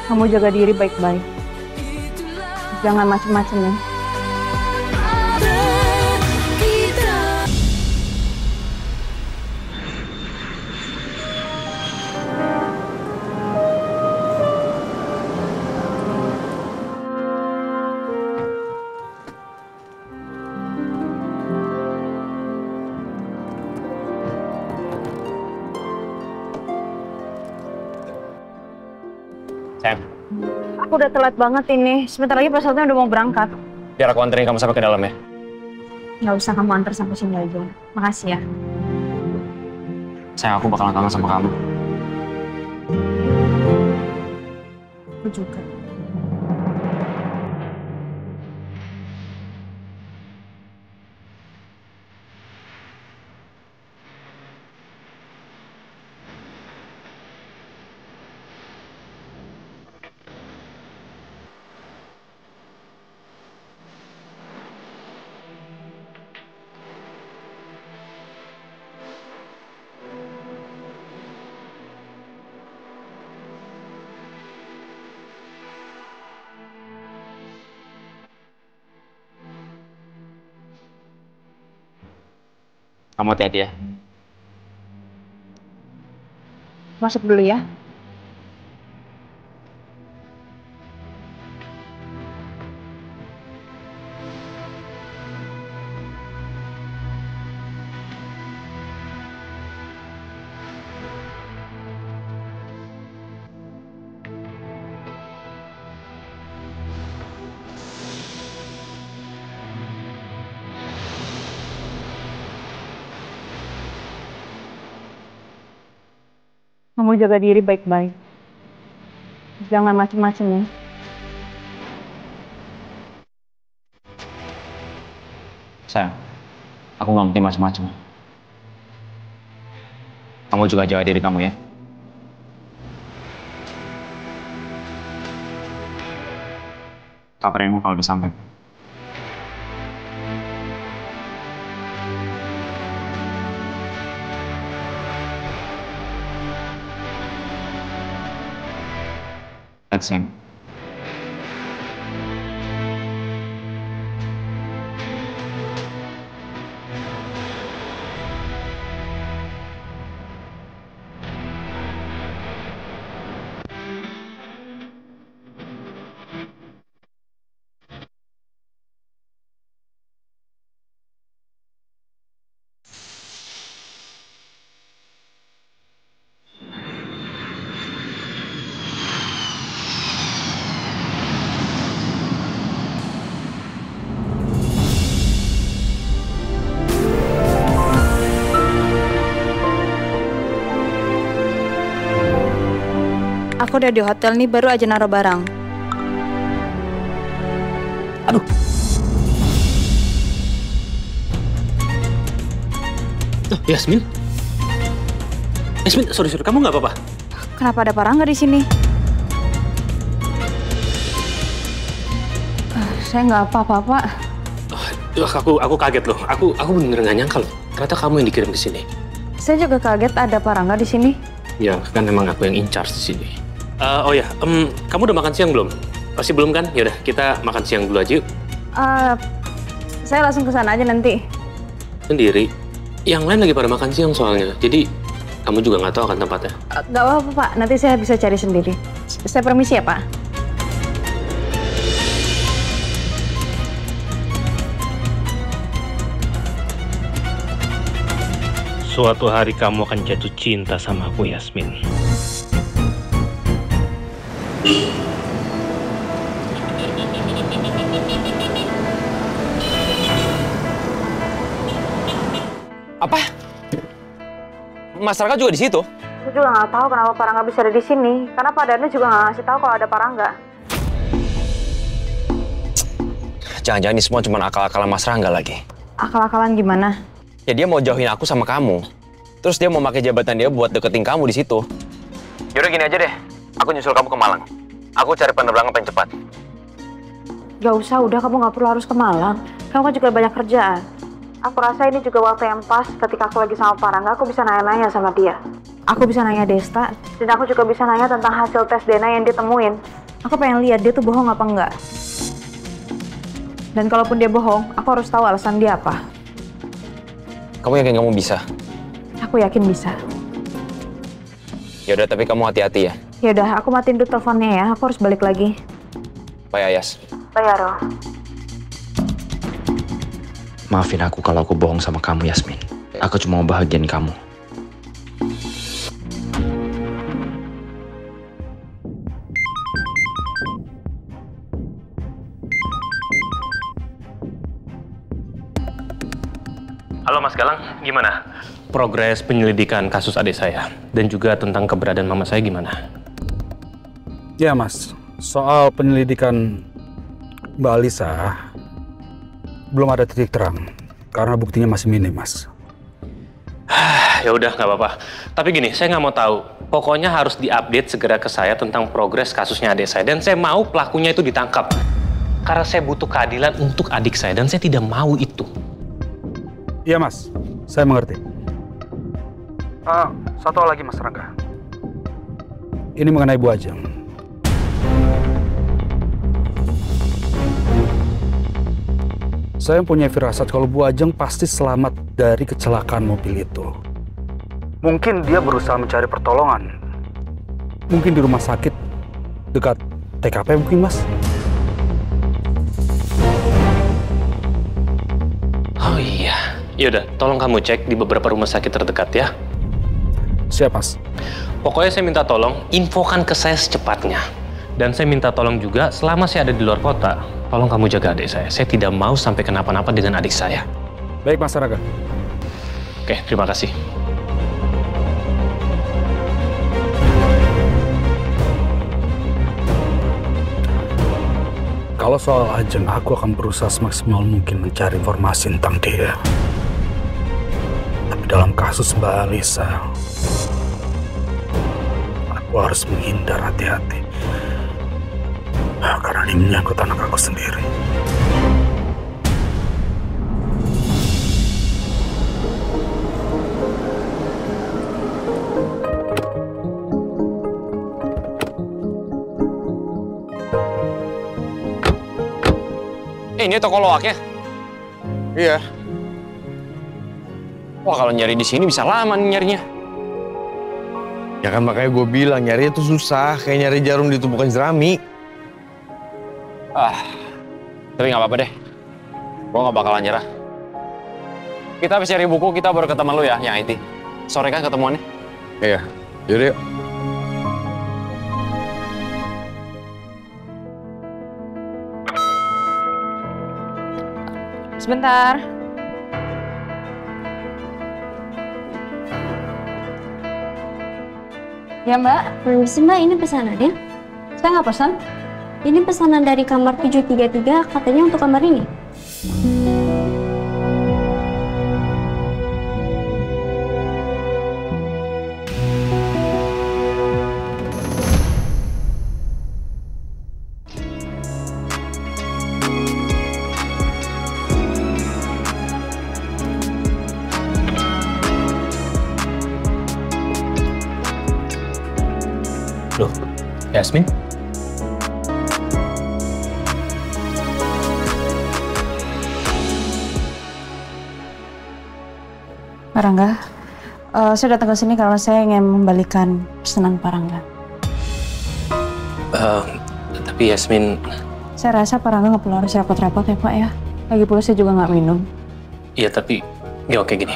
Kamu jaga diri baik-baik. Jangan macem-macem ya. Sayang, Aku udah telat banget ini. Sebentar lagi pesawatnya udah mau berangkat. biar aku anterin kamu sampai ke dalam ya. Nggak usah kamu antar sampai sini aja. Makasih ya. Sayang, aku bakalan kangen sama kamu. Aku juga. Kamu hati-hati ya. Masuk dulu ya. Kamu jaga diri baik-baik. Jangan macem-macem ya. Sayang, aku nggak mungkin macam-macam. Kamu juga jaga diri kamu ya. Kabarin aku kalau udah sampai. That's him. Aku udah di hotel nih, baru aja naruh barang. Aduh. Oh, Yasmin. Yasmin, sorry, kamu nggak apa-apa? Kenapa ada Pak Rangga di sini? Saya nggak apa-apa, Pak. Aku kaget loh. Aku bener nggak nyangka loh. Ternyata kamu yang dikirim ke sini. Saya juga kaget ada Pak Rangga di sini. Ya, kan emang aku yang in charge di sini. Oh ya, kamu udah makan siang belum? Pasti belum kan? Yaudah, kita makan siang dulu aja yuk. Saya langsung ke sana aja nanti. Sendiri. Yang lain lagi pada makan siang soalnya. Jadi, kamu juga nggak tahu akan tempatnya. Nggak apa-apa, Pak. Nanti saya bisa cari sendiri. Saya permisi ya, Pak. Suatu hari kamu akan jatuh cinta sama aku, Yasmin. Apa? Mas Raka juga di situ? Aku juga nggak tahu kenapa Pak Rangga bisa ada di sini. Karena Pak Darno juga nggak ngasih tahu kalau ada Pak Rangga. Jangan-jangan ini semua cuma akal-akalan Mas Rangga lagi. Akal-akalan gimana? Ya dia mau jauhin aku sama kamu. Terus dia mau pakai jabatan dia buat deketin kamu di situ. Yaudah gini aja deh. Aku nyusul kamu ke Malang. Aku cari penerbangan paling cepat. Gak usah, udah kamu nggak perlu harus ke Malang. Kamu kan juga banyak kerjaan. Aku rasa ini juga waktu yang pas ketika aku lagi sama Pak Rangga, aku bisa nanya-nanya sama dia. aku bisa nanya Desta, dan aku juga bisa nanya tentang hasil tes DNA yang dia temuin. Aku pengen lihat dia tuh bohong apa enggak. Dan kalaupun dia bohong, aku harus tahu alasan dia apa. Kamu yakin kamu bisa? Aku yakin bisa. Ya udah, tapi kamu hati-hati ya. Ya udah, aku matiin dulu teleponnya ya. Aku harus balik lagi. Bye Ayas. Bye Aro. Maafin aku kalau aku bohong sama kamu, Yasmin. Aku cuma mau bahagiain kamu. Halo Mas Galang, gimana? Progres penyelidikan kasus adik saya dan juga tentang keberadaan mama saya gimana? Ya Mas, soal penyelidikan Mbak Alisa belum ada titik terang karena buktinya masih minim, Mas. Ya udah, nggak apa-apa. Tapi gini, saya nggak mau tahu. Pokoknya harus diupdate segera ke saya tentang progres kasusnya adik saya. Dan saya mau pelakunya itu ditangkap. Karena saya butuh keadilan untuk adik saya dan saya tidak mau itu. Iya Mas, saya mengerti. Satu hal lagi Mas Rangga. Ini mengenai Bu Ajeng. Saya punya firasat kalau Bu Ajeng pasti selamat dari kecelakaan mobil itu. Mungkin dia berusaha mencari pertolongan. Mungkin di rumah sakit dekat TKP mungkin, Mas. Oh iya. Yaudah, tolong kamu cek di beberapa rumah sakit terdekat ya. Siap, Mas. Pokoknya saya minta tolong infokan ke saya secepatnya. Dan saya minta tolong juga selama saya ada di luar kota, tolong kamu jaga adik saya. Saya tidak mau sampai kenapa-napa dengan adik saya. Baik, Mas Rangga. Oke, terima kasih. Kalau soal Ajeng, aku akan berusaha semaksimal mungkin mencari informasi tentang dia. Tapi dalam kasus Mbak Alisa, aku harus menghindar hati-hati. Karena ini menyangkut anak aku sendiri. Ini toko loaknya? Iya. Wah, kalau nyari di sini bisa lama nih nyarinya. Ya kan makanya gue bilang nyarinya tuh susah, kayak nyari jarum di tumpukan jerami. Tapi nggak apa-apa deh. Gue nggak bakalan nyerah. Kita habis cari buku, kita baru ketemu lu ya, yang IT. Sore kan ketemuannya? Iya, yaudah yuk. Sebentar. Ya Mbak. Permisi Mbak, ini pesanannya. Saya nggak pesan. Ini pesanan dari kamar 733, katanya untuk kamar ini. Loh, Yasmin? Pak Rangga, saya datang ke sini karena saya ingin membalikan pesanan Pak Rangga. Tapi Yasmin... Saya rasa Pak Rangga nggak perlu harus repot-repot ya Pak ya. Lagi pula saya juga nggak minum. Iya, tapi... Ya oke gini.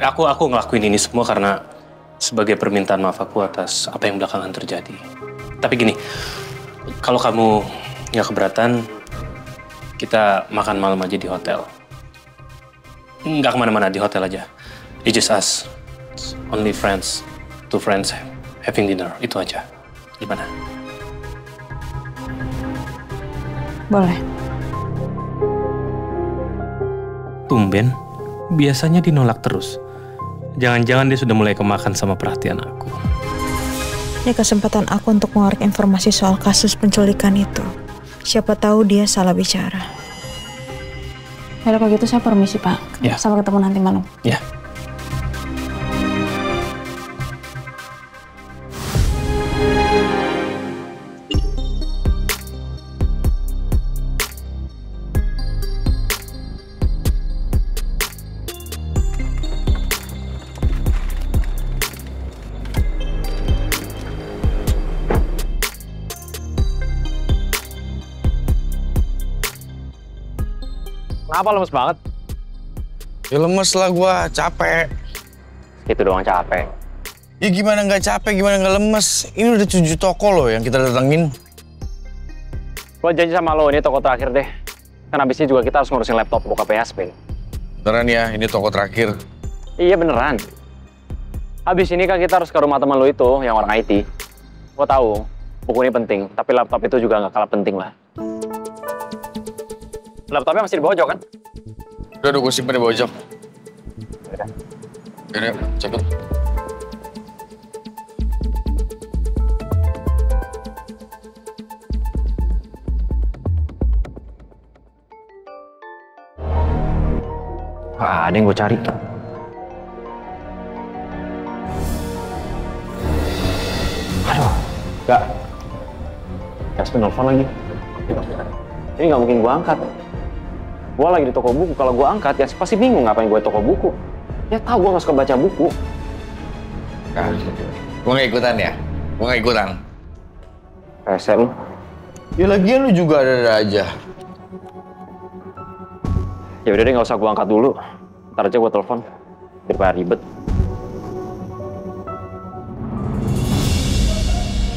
Aku ngelakuin ini semua karena sebagai permintaan maaf aku atas apa yang belakangan terjadi. Tapi gini, kalau kamu nggak keberatan, kita makan malam aja di hotel. Nggak kemana-mana, di hotel aja. It's just us. Only friends. Two friends having dinner. Itu aja. Gimana? Boleh. Tumben, biasanya dinolak terus. Jangan-jangan dia sudah mulai kemakan sama perhatian aku. Ini kesempatan aku untuk mengorek informasi soal kasus penculikan itu. Siapa tahu dia salah bicara. Ya kalau gitu saya permisi Pak. Ya. Sampai ketemu nanti malam. Ya. Kenapa lemes banget? Ya lemes lah gua, capek. Itu doang capek. Ya gimana nggak capek, gimana nggak lemes? Ini udah 7 toko loh yang kita datengin. Gua janji sama lo, ini toko terakhir deh. Kan abisnya juga kita harus ngurusin laptop bokap PSP. Beneran ya, ini toko terakhir. Iya beneran. Habis ini kan kita harus ke rumah teman lo itu, yang orang IT. Gua tahu, buku ini penting, tapi laptop itu juga nggak kalah penting lah. Laptopnya masih di bawah jok kan? Udah gue simpen di bawah jok. Udah, cepet. Wah, ada yang gue cari. Aduh, enggak. Yasmin nelfon lagi. Ini nggak mungkin gue angkat. Gue lagi di toko buku, kalau gue angkat, ya pasti bingung ngapain gue di toko buku. Ya tahu gue nggak suka baca buku. Nah, gue nggak ikutan ya? Gue nggak ikutan. Rese lu. Ya lagian lu juga ada aja. Ya udah deh, nggak usah gue angkat dulu. Ntar aja gue telepon. Daripada ribet.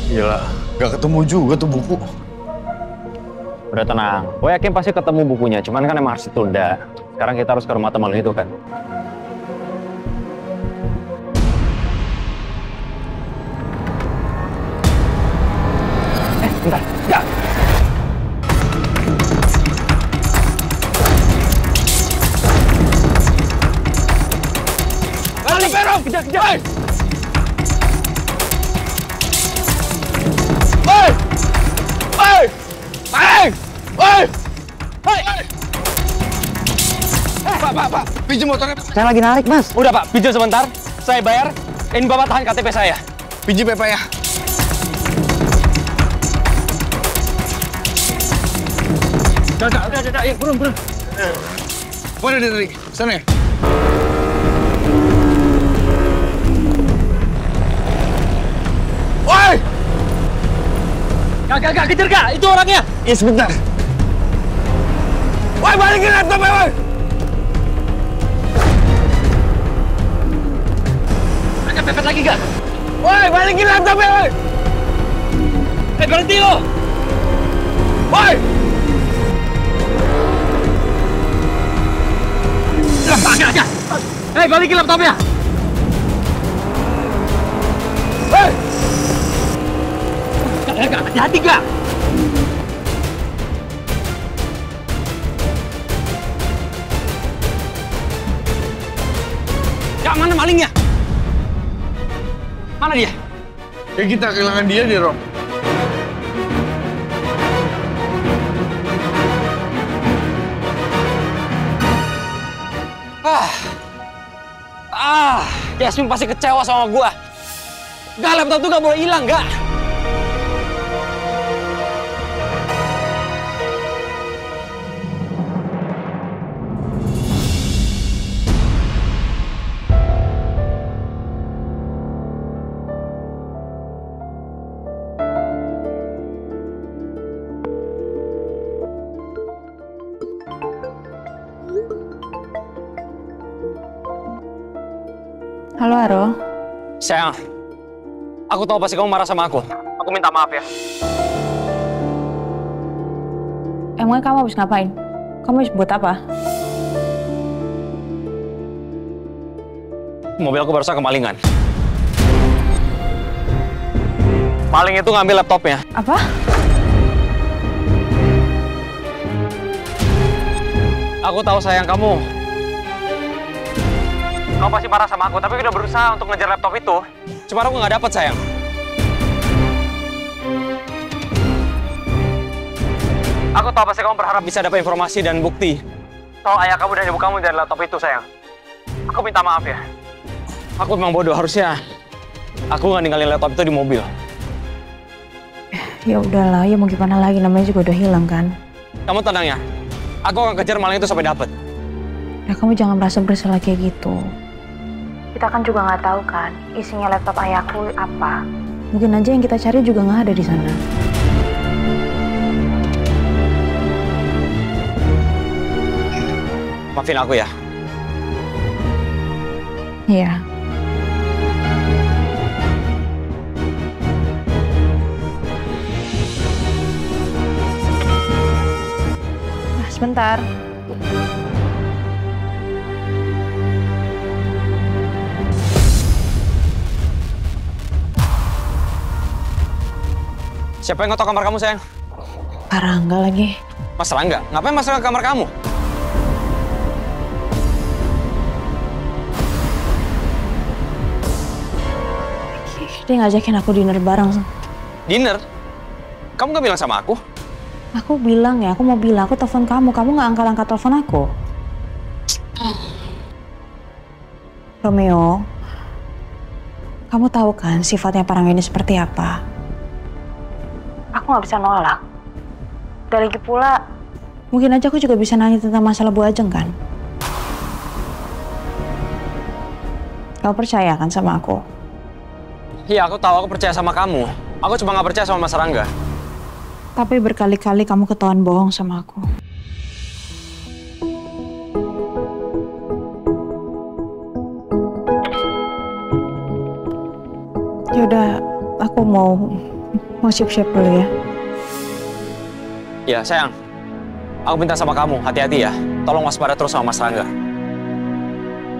Gila, nggak ketemu juga tuh buku. Udah tenang. Gue yakin pasti ketemu bukunya, cuman kan emang harus ditunda. Sekarang kita harus ke rumah teman lu itu kan. Bentar. Ya. Balik, Perom! Kejar, kejar! Hei! Hei! Hei! Hei! Hei! Pak, pinjam motornya. Saya lagi narik, Mas. Udah, Pak. Pinjam sebentar. Saya bayar. Ini Bapak tahan KTP saya. Pinjam ya, Pak ya. Udah, ya, burung. Mana dia tadi? Sana ya? Woi! Gak, kejar gak? Itu orangnya. Iya, sebentar. Woi, balikin laptopnya, woi! Ada pepet lagi gak? Woi, balikin laptopnya, woi! Berhenti lo! Woi! Gak. Hei, balikin laptopnya! Hei! Gak, hati-hati gak? Gak, mana malingnya? Mana dia? Ya kita kehilangan dia deh, Rom. Yasmin pasti kecewa sama gua. Gak, laptop tuh gak boleh hilang, gak? Halo, Aro. Sayang, aku tahu pasti kamu marah sama aku. Aku minta maaf ya. Emangnya kamu habis ngapain? Kamu habis buat apa? Mobil aku barusan kemalingan. Maling itu ngambil laptopnya. Apa? Aku tahu sayang kamu. Kamu pasti marah sama aku, tapi udah berusaha untuk ngejar laptop itu. Cuma aku nggak dapet, sayang. Aku tahu pasti kamu berharap bisa dapat informasi dan bukti soal ayah kamu dan ibu kamu dari laptop itu, sayang. Aku minta maaf ya. Aku memang bodoh, harusnya aku nggak ninggalin laptop itu di mobil. Ya udahlah, ya mau gimana lagi, namanya juga udah hilang kan. Kamu tenang ya. Aku akan kejar maling itu sampai dapet. Ya kamu jangan merasa bersalah kayak gitu. Kita kan juga nggak tahu kan isinya laptop ayahku apa. Mungkin aja yang kita cari juga nggak ada di sana. Maafin aku ya. Iya. Nah, sebentar. Siapa yang ngetok kamar kamu, sayang? Pak Rangga lagi. Mas Rangga? Ngapain Mas Rangga ke kamar kamu? Dia ngajakin aku dinner bareng. Dinner? Kamu nggak bilang sama aku? Aku bilang ya, aku mau bilang, aku telepon kamu. Kamu nggak angkat-angkat telepon aku. Romeo, kamu tahu kan sifatnya Pak Rangga ini seperti apa? Aku nggak bisa nolak. Dan lagi pula, mungkin aja aku juga bisa nanya tentang masalah Bu Ajeng kan? Kamu percaya kan sama aku? Iya, aku tahu, aku percaya sama kamu. Aku cuma nggak percaya sama Mas Rangga. Tapi berkali-kali kamu ketahuan bohong sama aku. Yaudah, aku mau siap-siap dulu ya. Ya, sayang. Aku minta sama kamu, hati-hati ya. Tolong waspada terus sama Mas Rangga.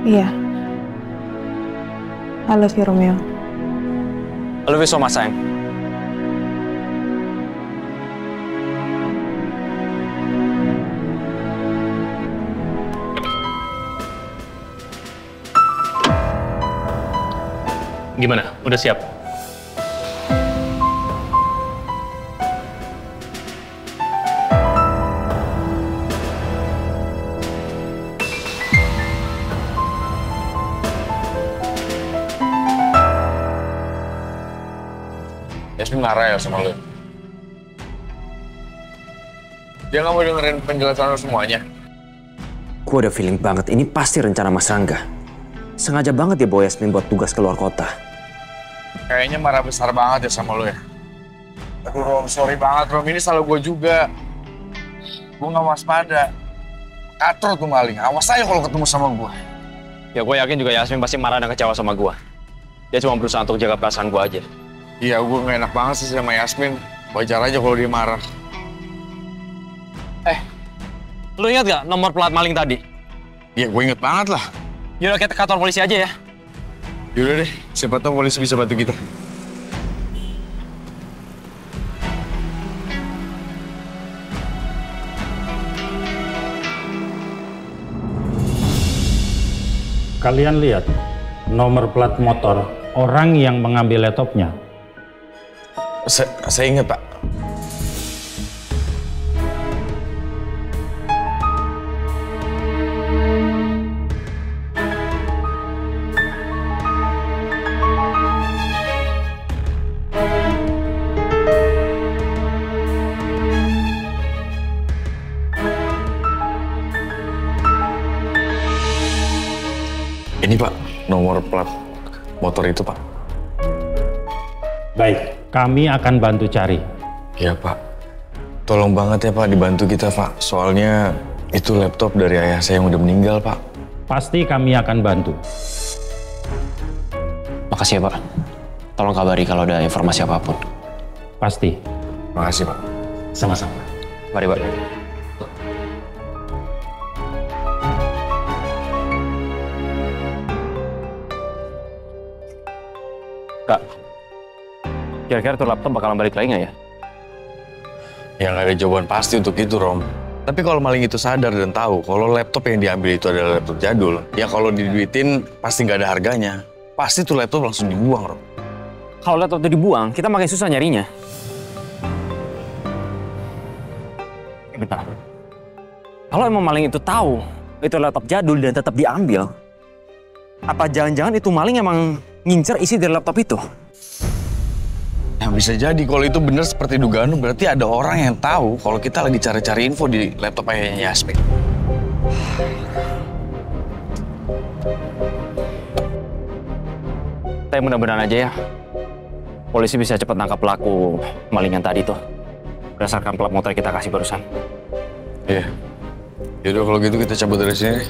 Iya. I love you, Romeo. I love you so much, sayang. Gimana? Udah siap? Yasmin marah ya sama lu? Dia nggak mau dengerin penjelasan lu semuanya? Gue udah feeling banget, ini pasti rencana Mas Rangga. Sengaja banget dia bawa Yasmin buat tugas keluar kota. Kayaknya marah besar banget ya sama lu ya? Aduh Rom, sorry banget Rom, ini salah gue juga. Gue nggak waspada. Katro tuh maling, awas aja kalau ketemu sama gue. Ya gue yakin juga Yasmin pasti marah dan kecewa sama gue. Dia cuma berusaha untuk jaga perasaan gue aja. Iya, gue nggak enak banget sih sama Yasmin. Wajar aja kalau dia marah. Lu ingat gak nomor plat maling tadi? Iya, gue inget banget lah. Yaudah, kita ke kantor polisi aja ya. Yaudah deh, siapa tahu polisi bisa bantu kita. Kalian lihat nomor plat motor orang yang mengambil laptopnya. Saya ingat, Pak. Ini, Pak, nomor plat motor itu, Pak. Baik, kami akan bantu cari. Ya, Pak. Tolong banget ya, Pak, dibantu kita, Pak. Soalnya itu laptop dari ayah saya yang udah meninggal, Pak. Pasti kami akan bantu. Makasih ya, Pak. Tolong kabari kalau ada informasi apapun. Pasti. Makasih, Pak. Sama-sama. Mari, Pak. Kak, kira-kira tuh laptop bakalan balik lagi nggak ya? Ya nggak ada jawaban pasti untuk itu, Rom. Tapi kalau maling itu sadar dan tahu kalau laptop yang diambil itu adalah laptop jadul, ya kalau diduitin pasti nggak ada harganya. Pasti tuh laptop langsung dibuang, Rom. Kalau laptop itu dibuang, kita makin susah nyarinya. Bentar. Kalau emang maling itu tahu itu laptop jadul dan tetap diambil, apa jangan-jangan itu maling emang ngincer isi dari laptop itu? Ya bisa jadi kalau itu benar seperti dugaan, berarti ada orang yang tahu kalau kita lagi cari-cari info di laptop ayahnya Yasmin. Tapi mudah-mudahan aja ya, polisi bisa cepat nangkap pelaku malingan tadi tuh, berdasarkan plat motor kita kasih barusan. Iya. Yaudah kalau gitu kita cabut dari sini.